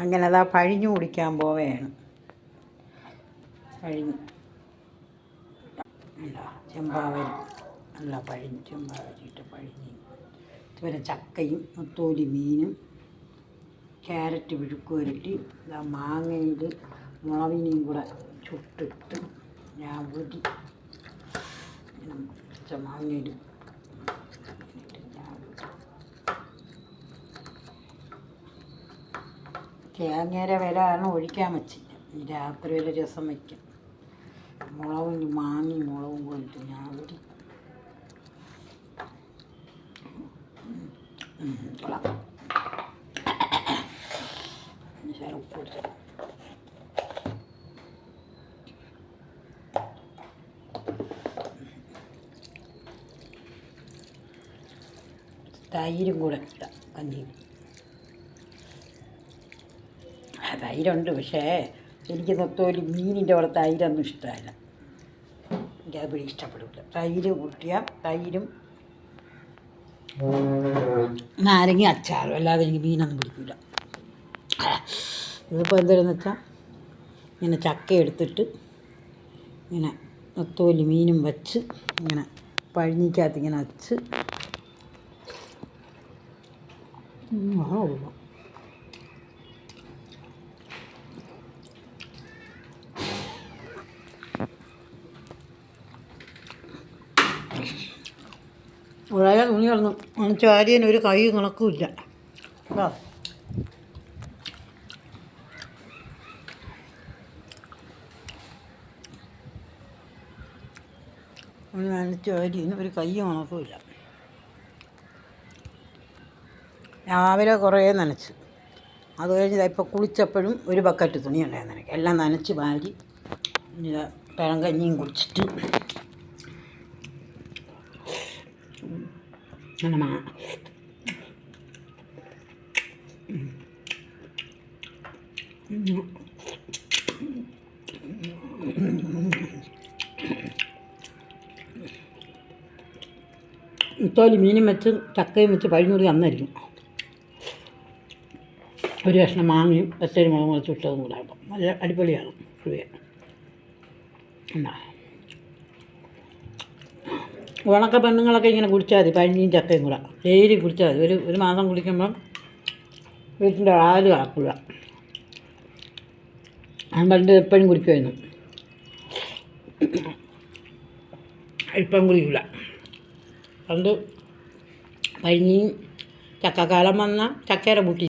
അങ്ങനെ അതാ പഴിഞ്ഞു കുടിക്കാൻ പോവുകയാണ്. പഴിഞ്ഞ് എന്താ ചെമ്പാവരി നല്ല പഴിഞ്ഞ് ചെമ്പാവരിയിട്ട് പഴിഞ്ഞ് ഇതുവരെ ചക്കയും നത്തോലി മീനും ക്യാരറ്റ് വിഴുക്ക് വരട്ടി ഇതാ മാങ്ങയിൽ മുളകിനെയും കൂടെ ചുട്ടിട്ട് ഞാൻ ഊതി മാങ്ങയിൽ തേങ്ങയുടെ വില കാരണം ഒഴിക്കാൻ വച്ചില്ല. ഈ രാത്രി വരെ രസം വയ്ക്കാം. മുളകും മാങ്ങയും മുളകും കൂടി ഇട്ട് ഞാൻ ഊതി ഉപ്പ് തൈരും കൂടെ ഇട്ട കഞ്ഞി. തൈരുണ്ട്, പക്ഷേ എനിക്ക് നത്തോലി മീനിൻ്റെ അവിടെ തൈരൊന്നും ഇഷ്ടമല്ല. എനിക്കത് പിടി ഇഷ്ടപ്പെടില്ല. തൈര് കൂട്ടിയാൽ തൈരും നാരങ്ങ അച്ചാറും, അല്ലാതെ എനിക്ക് മീനൊന്നും പിടിക്കില്ല. ഇതിപ്പോൾ എന്താണെന്ന് വെച്ചാൽ ഇങ്ങനെ ചക്ക എടുത്തിട്ട് ഇങ്ങനെ നത്തോലി മീനും വച്ച് ഇങ്ങനെ പഴിഞ്ഞിക്കകത്ത് ഇങ്ങനെ വച്ച് ഉഴയ തുണി കിടന്നു ചാരിയന് ഒരു കൈ കണക്കുമില്ല കേട്ടോ. ചാരിയന് ഒരു കൈ കണക്കുമില്ല. രാവിലെ കുറേ നനച്ച്, അത് കഴിഞ്ഞ് ഇപ്പോൾ കുളിച്ചപ്പോഴും ഒരു ബക്കറ്റ് തുണി ഉണ്ടായിരുന്നു എനിക്ക്. എല്ലാം നനച്ച് വാരി പഴം കഞ്ഞിയും കുടിച്ചിട്ട് നത്തോലി മീനും വെച്ച് ചക്കയും വെച്ച് പഴിഞ്ഞൂടി അന്നായിരിക്കും. ഒരു കഷ്ണം മാങ്ങയും പച്ചരി മുളക് മുളച്ച് ഇട്ടതും കൂടെ ആകുമ്പോൾ നല്ല അടിപൊളിയാണ്. എന്താ ഉണക്ക പെണ്ണുങ്ങളൊക്കെ ഇങ്ങനെ കുടിച്ചാൽ മതി, പഴഞ്ഞിയും ചക്കയും കൂടെ ഡെയിലി കുടിച്ചാൽ മതി. ഒരു മാസം കുടിക്കുമ്പം വീട്ടിൻ്റെ ആര് കാക്കുക. ഞാൻ പണ്ട് എപ്പോഴും കുടിക്കുമായിരുന്നു, ഇപ്പം കുടിക്കില്ല. പണ്ട് പഴഞ്ഞിയും ചക്കക്കാലം വന്നാൽ ചക്കയുടെ കൂട്ടി